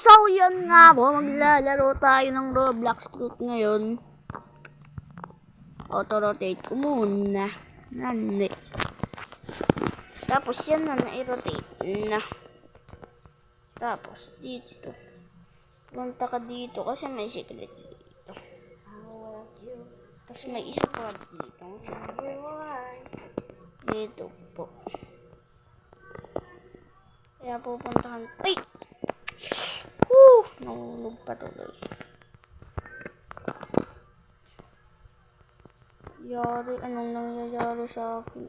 So, yun nga po. Maglalaro tayo ng Roblox Truth ngayon. Auto-rotate ko muna. Nani. Tapos yan na, na-rotate na. Tapos dito. Punta ka dito kasi may secret dito. Tapos may isa pa dito. Dito po. Kaya pupuntahan. Ay! Nahulog pa tuloy. Anong nangyayari sa akin?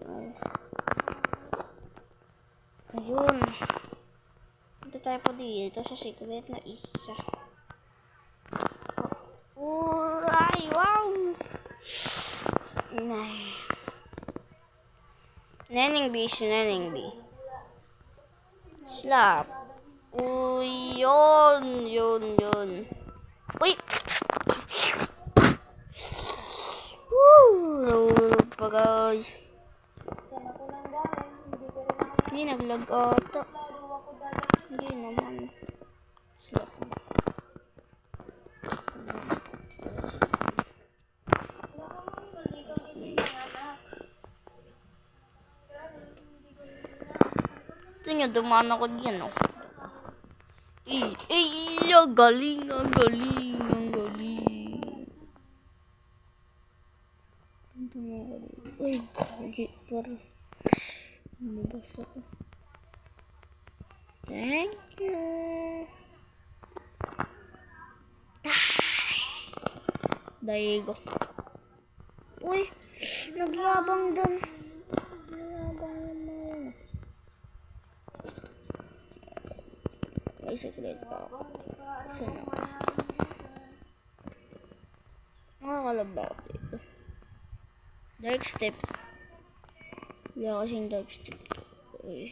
Ayun. Dito tayo po dito sa secret na isa. Ay, wow! Nay. Neneng B. Slap. Uy, yun. Uy! Nahulog pa guys. Hindi naglag ata. Hindi naman. Slap. Ito nyo, dumaan ako dyan, oh. Galing. Uy, gaji, parang nabasa ko. Thank you. Daigo. Uy, nagyabang dun. May secret pa ako. Saan ako? Nakakalabaw dito. Dark step. Wala kasing dark step. Uy.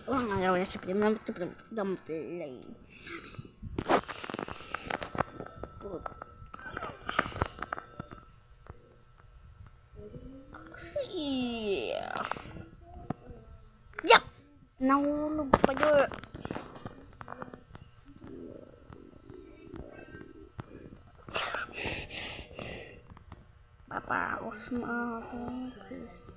Ang araw na sa dumplay. Yak! Nahulog pa yun. Papaos mga please.